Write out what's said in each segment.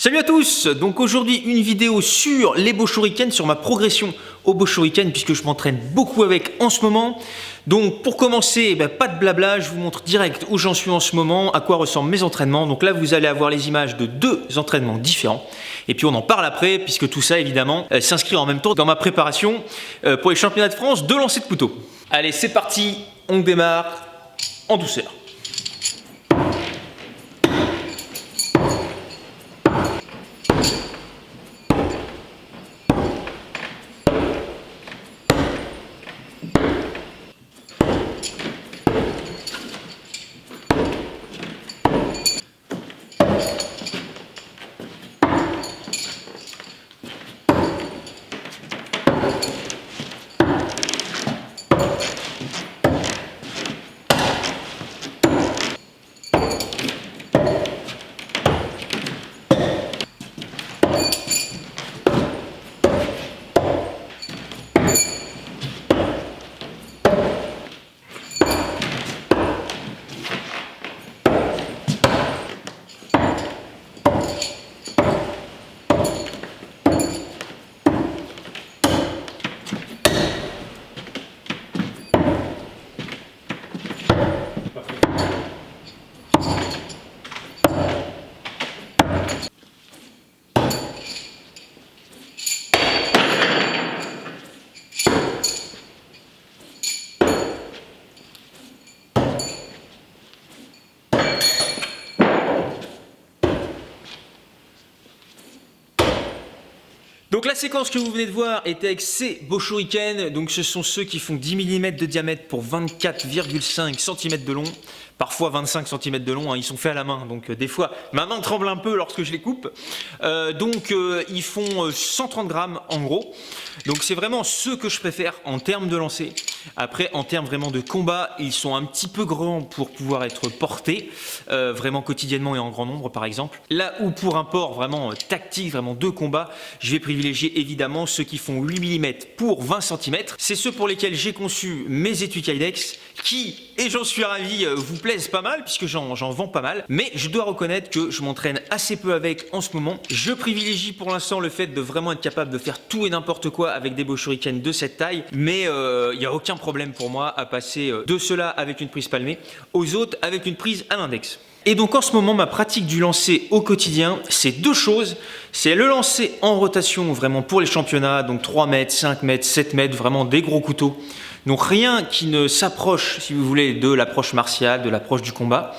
Salut à tous. Donc aujourd'hui une vidéo sur les Bo Shuriken, sur ma progression au Bo Shuriken puisque je m'entraîne beaucoup avec en ce moment. Donc pour commencer, pas de blabla, je vous montre direct où j'en suis en ce moment, à quoi ressemblent mes entraînements. Donc là vous allez avoir les images de deux entraînements différents. Et puis on en parle après puisque tout ça évidemment s'inscrit en même temps dans ma préparation pour les championnats de France de lancer de couteau. Allez c'est parti, on démarre en douceur. Donc la séquence que vous venez de voir était avec ces Bo Shuriken, donc ce sont ceux qui font 10 mm de diamètre pour 24,5 cm de long, parfois 25 cm de long, hein, ils sont faits à la main, donc des fois ma main tremble un peu lorsque je les coupe, ils font 130 grammes en gros, donc c'est vraiment ceux que je préfère en termes de lancer. Après en termes vraiment de combat, ils sont un petit peu grands pour pouvoir être portés, vraiment quotidiennement et en grand nombre par exemple, là où pour un port vraiment tactique, vraiment de combat, je vais privilégier évidemment ceux qui font 8 mm pour 20 cm. C'est ceux pour lesquels j'ai conçu mes étuis Kydex qui, et j'en suis ravi, vous plaisent pas mal puisque j'en vends pas mal. Mais je dois reconnaître que je m'entraîne assez peu avec en ce moment. Je privilégie pour l'instant le fait de vraiment être capable de faire tout et n'importe quoi avec des Bo Shuriken de cette taille. Mais il n'y a aucun problème pour moi à passer de ceux-là avec une prise palmée aux autres avec une prise à l'index. Et donc en ce moment, ma pratique du lancer au quotidien, c'est deux choses. C'est le lancer en rotation vraiment pour les championnats, donc 3 mètres, 5 mètres, 7 mètres, vraiment des gros couteaux. Donc rien qui ne s'approche, si vous voulez, de l'approche martiale, de l'approche du combat.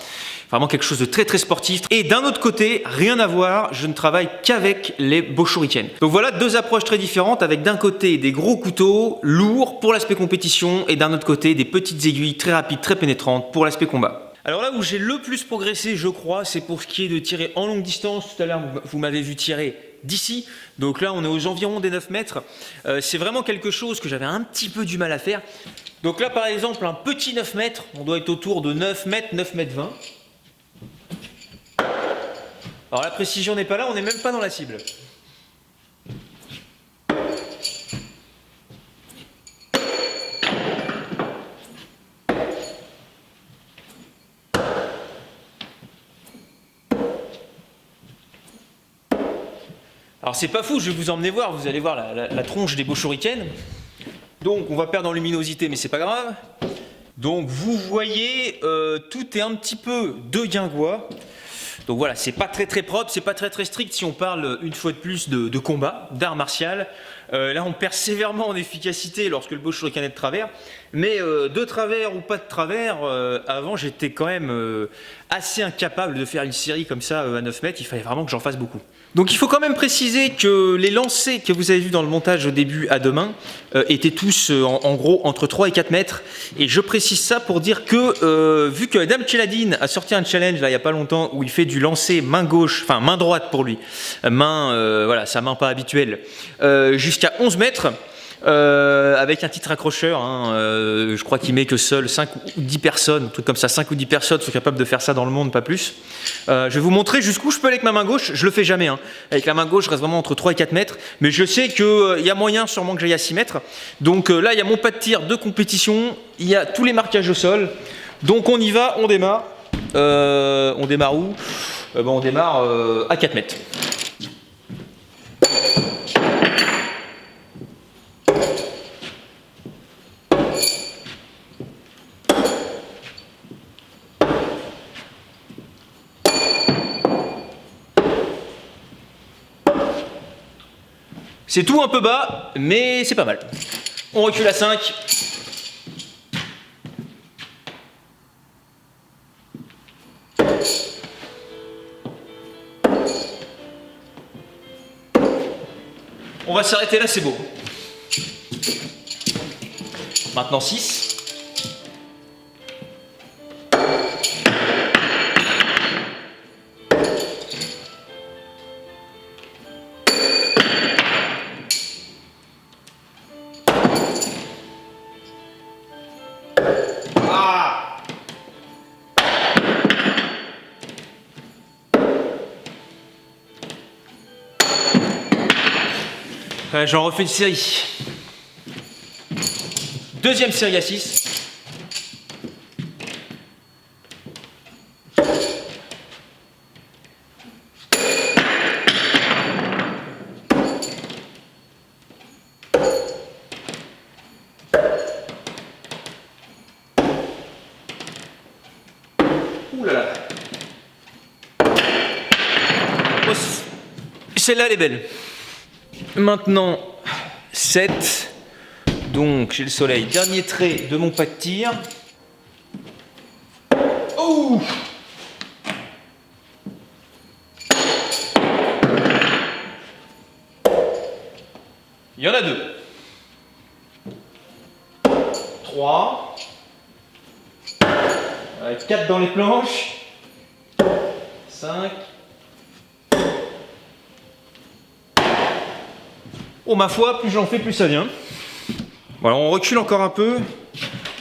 Vraiment quelque chose de très très sportif. Et d'un autre côté, rien à voir, je ne travaille qu'avec les Bo Shuriken. Donc voilà deux approches très différentes avec d'un côté des gros couteaux lourds pour l'aspect compétition et d'un autre côté des petites aiguilles très rapides, très pénétrantes pour l'aspect combat. Alors là où j'ai le plus progressé, je crois, c'est pour ce qui est de tirer en longue distance. Tout à l'heure, vous m'avez vu tirer d'ici. Donc là, on est aux environs des 9 mètres. C'est vraiment quelque chose que j'avais un petit peu du mal à faire. Donc là, par exemple, un petit 9 mètres, on doit être autour de 9 mètres, 9 mètres 20. Alors la précision n'est pas là, on n'est même pas dans la cible. Alors c'est pas fou, je vais vous emmener voir, vous allez voir la tronche des Bo Shuriken. Donc on va perdre en luminosité mais c'est pas grave. Donc vous voyez, tout est un petit peu de guingois. Donc voilà, c'est pas très propre, c'est pas très strict si on parle une fois de plus de combat, d'art martial. Là on perd sévèrement en efficacité lorsque le Bo Shuriken est de travers. Mais de travers ou pas de travers, avant j'étais quand même assez incapable de faire une série comme ça à 9 mètres, il fallait vraiment que j'en fasse beaucoup. Donc il faut quand même préciser que les lancers que vous avez vus dans le montage au début à deux mains étaient tous en gros entre 3 et 4 mètres. Et je précise ça pour dire que vu que Dame Cheladine a sorti un challenge là il n'y a pas longtemps où il fait du lancer main gauche, enfin main droite pour lui, voilà sa main pas habituelle, jusqu'à 11 mètres. Avec un titre accrocheur, hein, je crois qu'il met que seuls 5 ou 10 personnes, un truc comme ça, 5 ou 10 personnes sont capables de faire ça dans le monde, pas plus. Je vais vous montrer jusqu'où je peux aller avec ma main gauche, je le fais jamais. Hein. Avec la main gauche, je reste vraiment entre 3 et 4 mètres, mais je sais qu'il y a moyen sûrement que j'aille à 6 mètres. Donc là, il y a mon pas de tir de compétition, il y a tous les marquages au sol. Donc on y va, on démarre. On démarre où On démarre à 4 mètres. C'est tout un peu bas, mais c'est pas mal. On recule à 5. On va s'arrêter là, c'est beau. Maintenant 6. J'en refais une série. Deuxième série à 6. Ouh là là. Oh, celle-là, elle est belle. Maintenant, 7. Donc, j'ai le soleil. Dernier trait de mon pas de tir. Oh! Il y en a 2. 3. 4 dans les planches. 5. Oh ma foi, plus j'en fais, plus ça vient. Voilà, on recule encore un peu.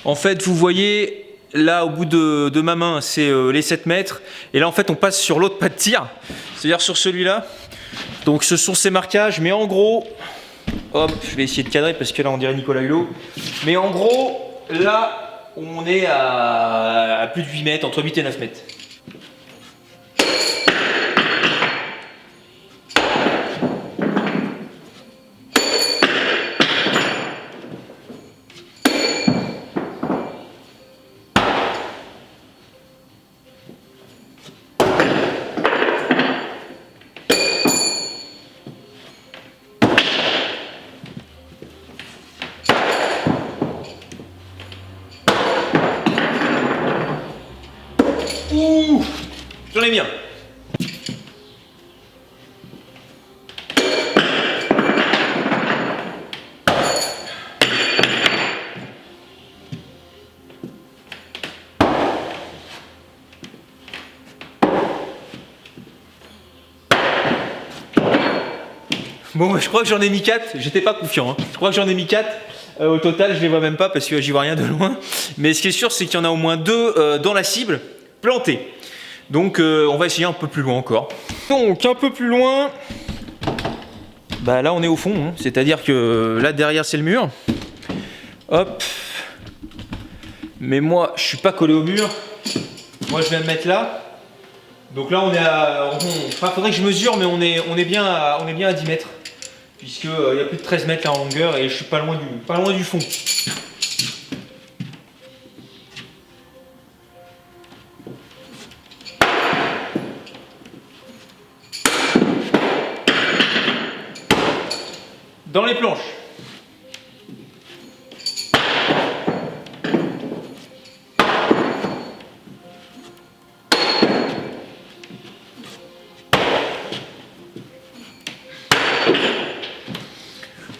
En fait, vous voyez, là, au bout de ma main, c'est les 7 mètres. Et là, en fait, on passe sur l'autre pas de tir, c'est-à-dire sur celui-là. Donc, ce sont ces marquages. Mais en gros, hop, je vais essayer de cadrer parce que là, on dirait Nicolas Hulot. Mais en gros, là, on est à plus de 8 mètres, entre 8 et 9 mètres. Ouh, j'en ai mis un. Bon, je crois que j'en ai mis 4, j'étais pas confiant. Hein. Je crois que j'en ai mis 4. Au total, je les vois même pas parce que j'y vois rien de loin. Mais ce qui est sûr, c'est qu'il y en a au moins 2 dans la cible, plantés. Donc, on va essayer un peu plus loin encore. Donc, un peu plus loin. Bah là, on est au fond. Hein. C'est-à-dire que là, derrière, c'est le mur. Hop. Mais moi, je suis pas collé au mur. Moi, je vais me mettre là. Donc là, on est à. Enfin, faudrait que je mesure, mais on est bien à 10 mètres. Puisqu'il y a plus de 13 mètres là en longueur et je suis pas loin du fond. Dans les planches.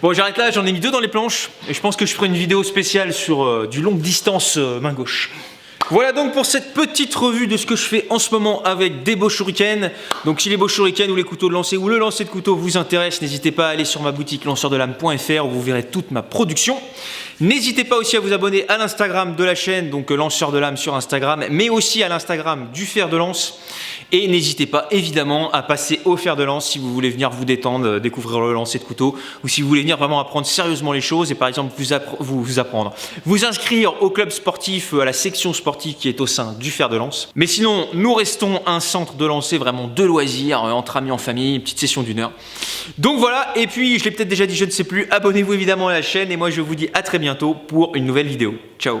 Bon, j'arrête là, j'en ai mis 2 dans les planches et je pense que je ferai une vidéo spéciale sur du longue distance main gauche. Voilà donc pour cette petite revue de ce que je fais en ce moment avec des Bosch Shuriken. Donc si les Bosch Shuriken ou les couteaux de lancer ou le lancer de couteau vous intéressent, n'hésitez pas à aller sur ma boutique lanceurdelame.fr où vous verrez toute ma production. N'hésitez pas aussi à vous abonner à l'Instagram de la chaîne, donc Lanceur de Lame sur Instagram, mais aussi à l'Instagram du Fer de Lance. Et n'hésitez pas évidemment à passer au Fer de Lance si vous voulez venir vous détendre, découvrir le lancer de couteau, ou si vous voulez venir vraiment apprendre sérieusement les choses et par exemple vous inscrire au club sportif, à la section sportive qui est au sein du Fer de Lance. Mais sinon, nous restons un centre de lancer vraiment de loisirs, entre amis, en famille, une petite session d'1 heure. Donc voilà, et puis je l'ai peut-être déjà dit, je ne sais plus, abonnez-vous évidemment à la chaîne et moi je vous dis à très bientôt pour une nouvelle vidéo. Ciao.